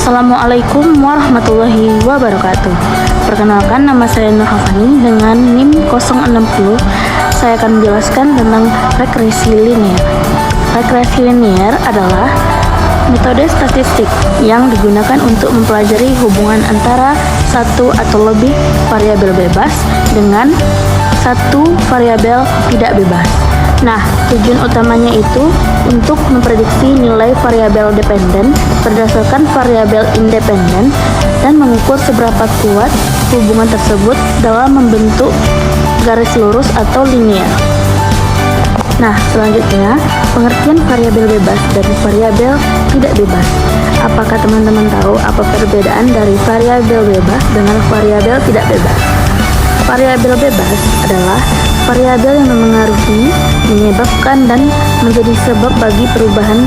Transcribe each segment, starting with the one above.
Assalamualaikum warahmatullahi wabarakatuh. Perkenalkan, nama saya Nur Hafani dengan NIM 060. Saya akan menjelaskan tentang regresi linier. Regresi linier adalah metode statistik yang digunakan untuk mempelajari hubungan antara satu atau lebih variabel bebas dengan satu variabel tidak bebas. Nah, tujuan utamanya itu untuk memprediksi nilai variabel dependen berdasarkan variabel independen dan mengukur seberapa kuat hubungan tersebut dalam membentuk garis lurus atau linier. Nah, selanjutnya, pengertian variabel bebas dan variabel tidak bebas. Apakah teman-teman tahu apa perbedaan dari variabel bebas dengan variabel tidak bebas? Variabel bebas adalah variabel yang memengaruhi, menyebabkan, dan menjadi sebab bagi perubahan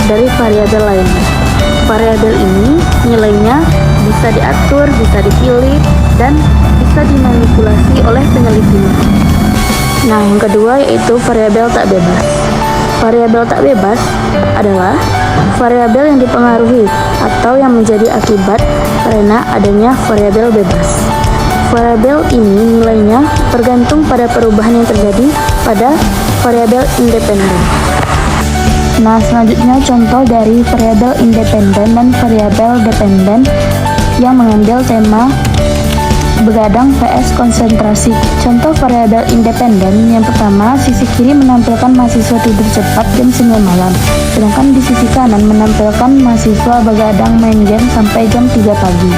dari variabel lainnya. Variabel ini nilainya bisa diatur, bisa dipilih, dan bisa dimanipulasi oleh penelitinya. Nah, yang kedua yaitu variabel tak bebas. Variabel tak bebas adalah variabel yang dipengaruhi atau yang menjadi akibat karena adanya variabel bebas. Variabel ini nilainya tergantung pada perubahan yang terjadi pada variabel independen. Nah, selanjutnya contoh dari variabel independen dan variabel dependen yang mengambil tema begadang vs konsentrasi. Contoh variabel independen yang pertama, sisi kiri menampilkan mahasiswa tidur cepat jam 9 malam, sedangkan di sisi kanan menampilkan mahasiswa begadang main game sampai jam 3 pagi.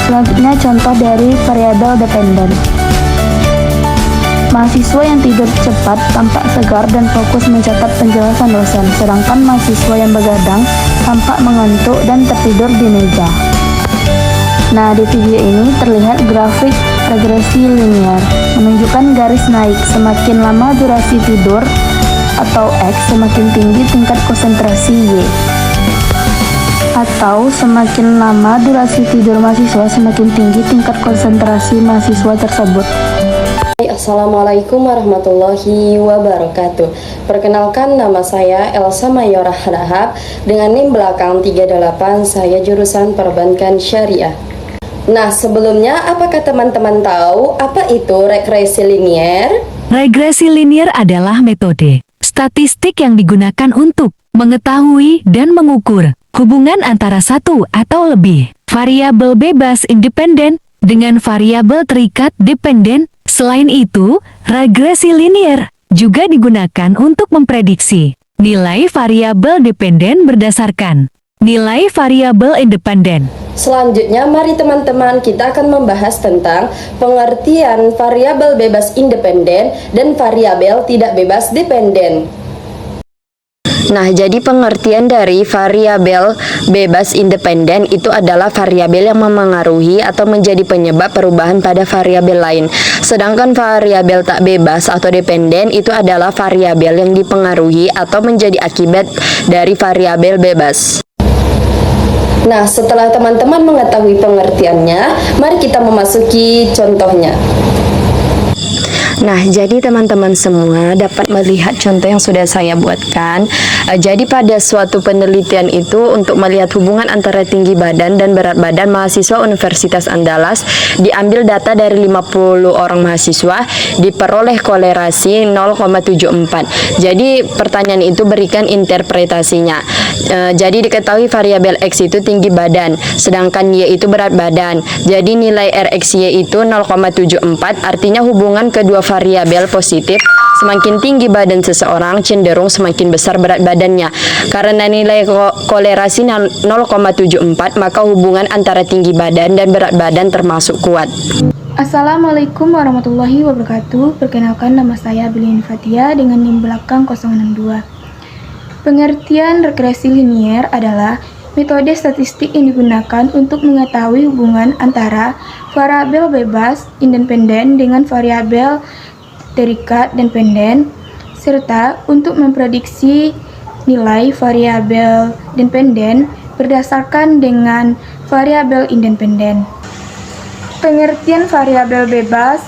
Selanjutnya contoh dari variabel dependen. Mahasiswa yang tidur cepat tampak segar dan fokus mencatat penjelasan dosen, sedangkan mahasiswa yang begadang tampak mengantuk dan tertidur di meja. Nah, di video ini terlihat grafik regresi linier, menunjukkan garis naik semakin lama durasi tidur atau X, semakin tinggi tingkat konsentrasi Y. Atau semakin lama durasi tidur mahasiswa, semakin tinggi tingkat konsentrasi mahasiswa tersebut. Assalamualaikum warahmatullahi wabarakatuh. Perkenalkan, nama saya Elsa Mayora Harahap dengan NIM belakang 38, saya jurusan Perbankan Syariah. Nah, sebelumnya apakah teman-teman tahu apa itu regresi linier? Regresi linier adalah metode statistik yang digunakan untuk mengetahui dan mengukur hubungan antara satu atau lebih variabel bebas independen dengan variabel terikat dependen. Selain itu, regresi linier juga digunakan untuk memprediksi nilai variabel dependen berdasarkan nilai variabel independen. Selanjutnya, mari teman-teman kita akan membahas tentang pengertian variabel bebas independen dan variabel tidak bebas dependen. Nah, jadi pengertian dari variabel bebas independen itu adalah variabel yang memengaruhi atau menjadi penyebab perubahan pada variabel lain. Sedangkan variabel tak bebas atau dependen itu adalah variabel yang dipengaruhi atau menjadi akibat dari variabel bebas. Nah, setelah teman-teman mengetahui pengertiannya, mari kita memasuki contohnya. Nah, jadi teman-teman semua dapat melihat contoh yang sudah saya buatkan. Jadi pada suatu penelitian itu untuk melihat hubungan antara tinggi badan dan berat badan mahasiswa Universitas Andalas, diambil data dari 50 orang mahasiswa, diperoleh kolerasi 0,74. Jadi pertanyaan itu berikan interpretasinya. Jadi diketahui variabel X itu tinggi badan, sedangkan Y itu berat badan. Jadi nilai RXY itu 0,74, artinya hubungan kedua variabel positif. Semakin tinggi badan seseorang, cenderung semakin besar berat badannya. Karena nilai kolerasi 0,74, maka hubungan antara tinggi badan dan berat badan termasuk kuat. Assalamualaikum warahmatullahi wabarakatuh. Perkenalkan, nama saya Bilin Fatia dengan NIM belakang 062. Pengertian regresi linier adalah metode statistik yang digunakan untuk mengetahui hubungan antara variabel bebas independen dengan variabel terikat dependen, serta untuk memprediksi nilai variabel dependen berdasarkan dengan variabel independen. Pengertian variabel bebas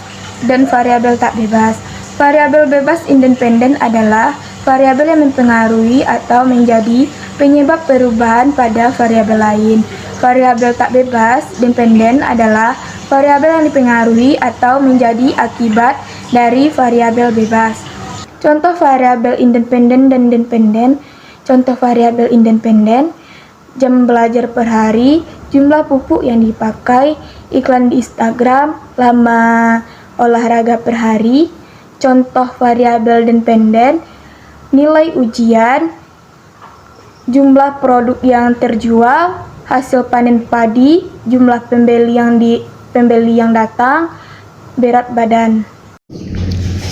dan variabel tak bebas. Variabel bebas independen adalah variabel yang mempengaruhi atau menjadi Penyebab perubahan pada variabel lain. Variabel tak bebas dependen adalah variabel yang dipengaruhi atau menjadi akibat dari variabel bebas. Contoh variabel independen dan dependen. Contoh variabel independen, jam belajar per hari, jumlah pupuk yang dipakai, iklan di Instagram, lama olahraga per hari. Contoh variabel dependen, nilai ujian, jumlah produk yang terjual, hasil panen padi, jumlah pembeli yang datang, berat badan.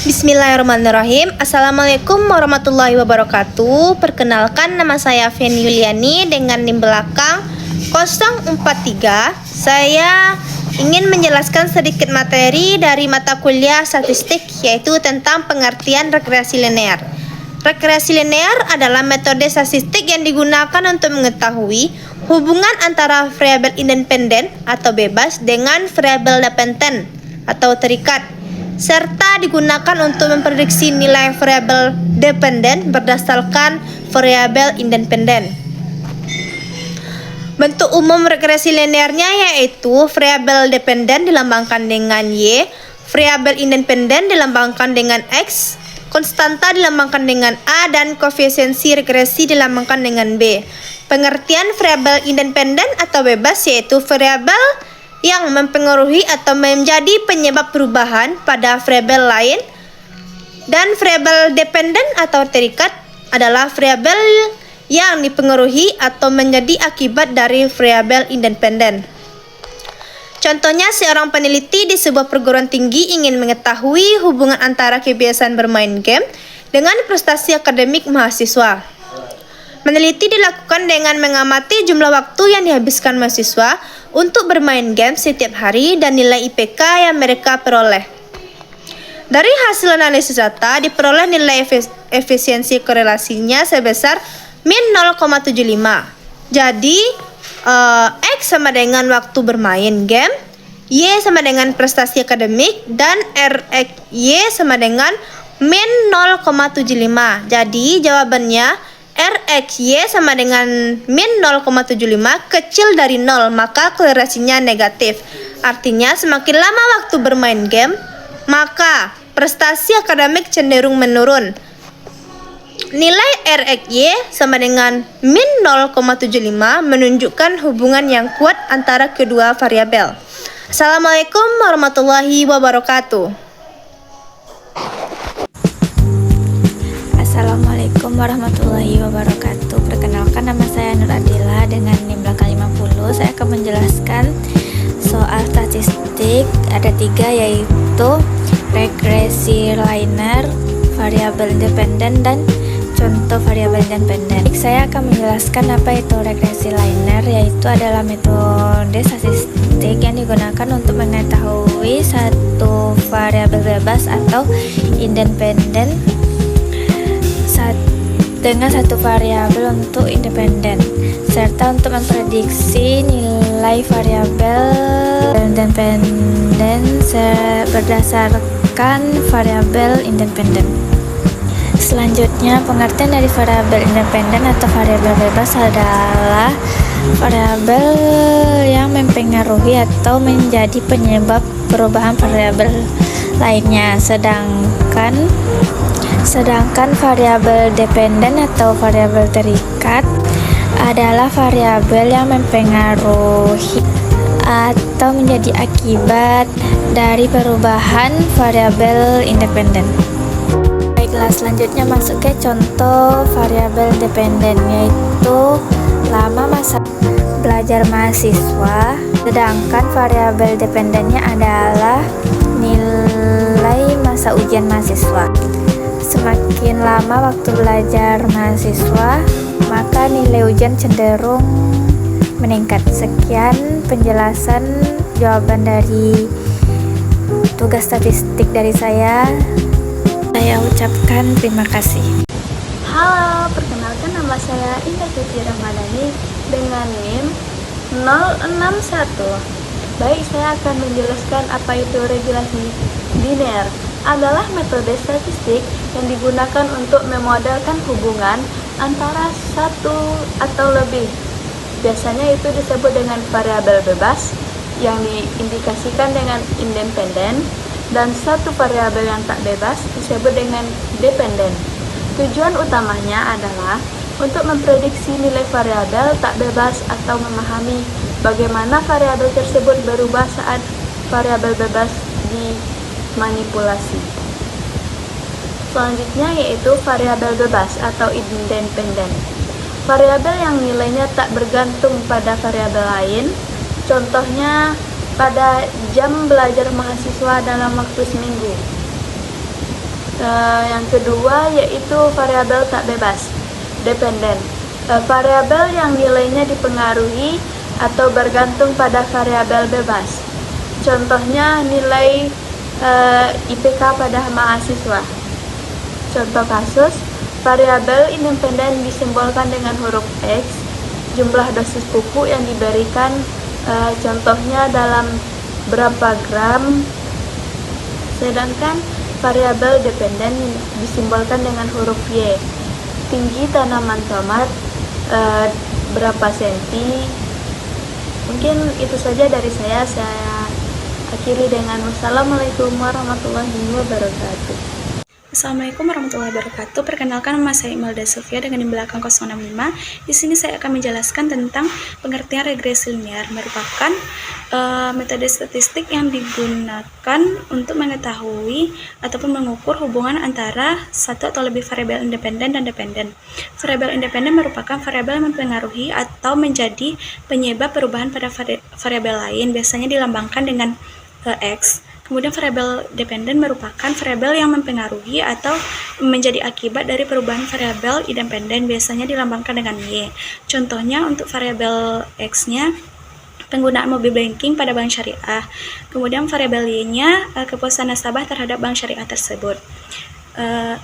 Bismillahirrahmanirrahim. Assalamualaikum warahmatullahi wabarakatuh. Perkenalkan, nama saya Feni Yuliani dengan NIM belakang 043. Saya ingin menjelaskan sedikit materi dari mata kuliah statistik, yaitu tentang pengertian regresi linear. Regresi linear adalah metode statistik yang digunakan untuk mengetahui hubungan antara variabel independen atau bebas dengan variabel dependen atau terikat, serta digunakan untuk memprediksi nilai variabel dependen berdasarkan variabel independen. Bentuk umum regresi linearnya yaitu variabel dependen dilambangkan dengan Y, variabel independen dilambangkan dengan X, konstanta dilambangkan dengan A, dan koefisiensi regresi dilambangkan dengan B. Pengertian variabel independen atau bebas yaitu variabel yang mempengaruhi atau menjadi penyebab perubahan pada variabel lain, dan variabel dependen atau terikat adalah variabel yang dipengaruhi atau menjadi akibat dari variabel independen. Contohnya, seorang peneliti di sebuah perguruan tinggi ingin mengetahui hubungan antara kebiasaan bermain game dengan prestasi akademik mahasiswa. Meneliti dilakukan dengan mengamati jumlah waktu yang dihabiskan mahasiswa untuk bermain game setiap hari dan nilai IPK yang mereka peroleh. Dari hasil analisis data, diperoleh nilai efisiensi korelasinya sebesar min 0,75. Jadi, X sama dengan waktu bermain game, Y sama dengan prestasi akademik, dan RXY sama dengan min 0,75. Jadi, jawabannya RXY sama dengan min 0,75 kecil dari 0, maka korelasinya negatif. Artinya semakin lama waktu bermain game, maka prestasi akademik cenderung menurun. Nilai RXY sama dengan min 0,75 menunjukkan hubungan yang kuat antara kedua variabel. Assalamualaikum warahmatullahi wabarakatuh. Assalamualaikum warahmatullahi wabarakatuh. Perkenalkan, nama saya Nur Adila dengan NIM belakang 50. Saya akan menjelaskan soal statistik. Ada 3, yaitu regresi linear, variabel independen, dan contoh variabel independen. Saya akan menjelaskan apa itu regresi linear, yaitu adalah metode statistik yang digunakan untuk mengetahui satu variabel bebas atau independen dengan satu variabel untuk independen, serta untuk memprediksi nilai variabel independen berdasarkan variabel independen. Selanjutnya, pengertian dari variabel independen atau variabel bebas adalah variabel yang mempengaruhi atau menjadi penyebab perubahan variabel lainnya, sedangkan variabel dependen atau variabel terikat adalah variabel yang mempengaruhi atau menjadi akibat dari perubahan variabel independen. Baiklah, selanjutnya masuk ke contoh variabel dependen, yaitu lama masa belajar mahasiswa, sedangkan variabel dependennya adalah nilai masa ujian mahasiswa. Semakin lama waktu belajar mahasiswa, maka nilai ujian cenderung meningkat. Sekian penjelasan jawaban dari tugas statistik dari saya. Saya ucapkan terima kasih. Halo, perkenalkan, nama saya Indah Fitri Ramadhani dengan NIM 061. Baik, saya akan menjelaskan apa itu regresi linear. Adalah metode statistik yang digunakan untuk memodelkan hubungan antara satu atau lebih. Biasanya itu disebut dengan variabel bebas yang diindikasikan dengan independen, dan satu variabel yang tak bebas disebut dengan dependen. Tujuan utamanya adalah untuk memprediksi nilai variabel tak bebas atau memahami bagaimana variabel tersebut berubah saat variabel bebas dimanipulasi. Selanjutnya yaitu variabel bebas atau independen. Variabel yang nilainya tak bergantung pada variabel lain, contohnya pada jam belajar mahasiswa dalam waktu seminggu. Yang kedua yaitu variabel tak bebas, dependen. Variabel yang nilainya dipengaruhi atau bergantung pada variabel bebas. Contohnya nilai IPK pada mahasiswa. Contoh kasus, variabel independen disimbolkan dengan huruf X, jumlah dosis pupuk yang diberikan, contohnya dalam berapa gram. Sedangkan variabel dependen disimbolkan dengan huruf Y, tinggi tanaman tomat, berapa senti. Mungkin itu saja dari saya akhiri dengan wassalamualaikum warahmatullahi wabarakatuh. Assalamualaikum warahmatullahi wabarakatuh. Perkenalkan, nama saya Imelda Sofia dengan di belakang 065. Di sini saya akan menjelaskan tentang pengertian regresi linear, merupakan metode statistik yang digunakan untuk mengetahui ataupun mengukur hubungan antara satu atau lebih variabel independen dan dependen. Variabel independen merupakan variabel yang mempengaruhi atau menjadi penyebab perubahan pada variabel lain, biasanya dilambangkan dengan X. Kemudian variabel dependen merupakan variabel yang mempengaruhi atau menjadi akibat dari perubahan variabel independen, biasanya dilambangkan dengan Y. Contohnya untuk variabel X-nya penggunaan mobil banking pada bank syariah. Kemudian variabel Y-nya kepuasan nasabah terhadap bank syariah tersebut.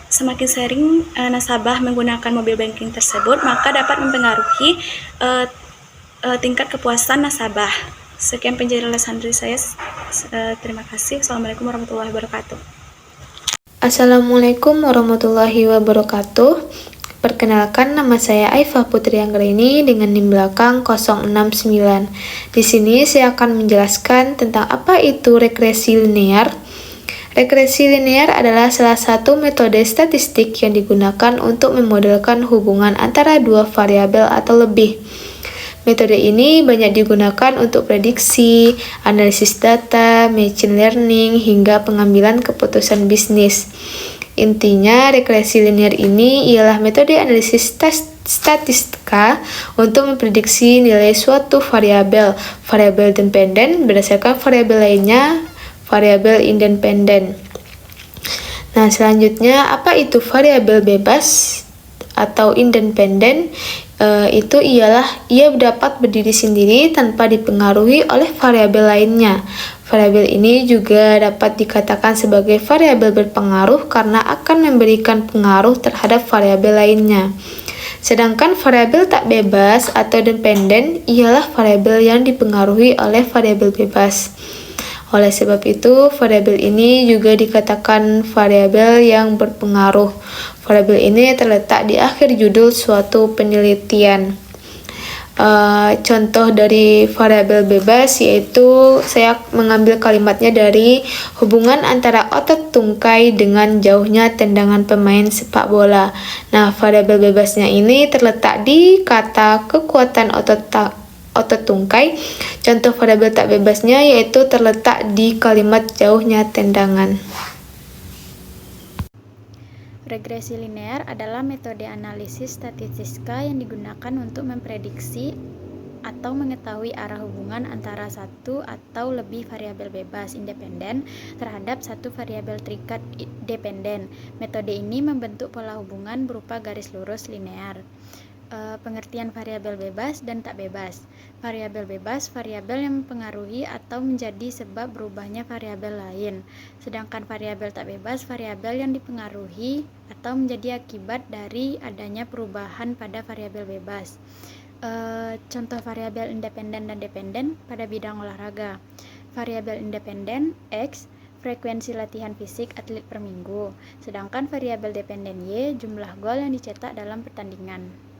Semakin sering nasabah menggunakan mobil banking tersebut, maka dapat mempengaruhi tingkat kepuasan nasabah. Sekian penjelasan dari saya. Terima kasih. Assalamualaikum warahmatullahi wabarakatuh. Assalamualaikum warahmatullahi wabarakatuh. Perkenalkan, nama saya Aifah Putri Anggraini dengan NIM belakang 069. Di sini saya akan menjelaskan tentang apa itu regresi linear. Regresi linear adalah salah satu metode statistik yang digunakan untuk memodelkan hubungan antara dua variabel atau lebih. Metode ini banyak digunakan untuk prediksi, analisis data, machine learning, hingga pengambilan keputusan bisnis. Intinya, regresi linear ini ialah metode analisis statistika untuk memprediksi nilai suatu variabel dependen berdasarkan variabel lainnya, variabel independen. Nah, selanjutnya apa itu variabel bebas atau independen? Itu ialah ia dapat berdiri sendiri tanpa dipengaruhi oleh variabel lainnya. Variabel ini juga dapat dikatakan sebagai variabel berpengaruh karena akan memberikan pengaruh terhadap variabel lainnya. Sedangkan variabel tak bebas atau dependen ialah variabel yang dipengaruhi oleh variabel bebas. Oleh sebab itu, variabel ini juga dikatakan variabel yang berpengaruh. Variabel ini terletak di akhir judul suatu penelitian. Contoh dari variabel bebas yaitu saya mengambil kalimatnya dari hubungan antara otot tungkai dengan jauhnya tendangan pemain sepak bola. Nah, variabel bebasnya ini terletak di kata kekuatan otot tungkai. Contoh variabel tak bebasnya yaitu terletak di kalimat jauhnya tendangan. Regresi linear adalah metode analisis statistika yang digunakan untuk memprediksi atau mengetahui arah hubungan antara satu atau lebih variabel bebas independen terhadap satu variabel terikat dependen. Metode ini membentuk pola hubungan berupa garis lurus linear. Pengertian variabel bebas dan tak bebas. Variabel bebas variabel yang mempengaruhi atau menjadi sebab berubahnya variabel lain. Sedangkan variabel tak bebas variabel yang dipengaruhi atau menjadi akibat dari adanya perubahan pada variabel bebas. Contoh variabel independen dan dependen pada bidang olahraga. Variabel independen X, frekuensi latihan fisik atlet per minggu. Sedangkan variabel dependen Y jumlah gol yang dicetak dalam pertandingan.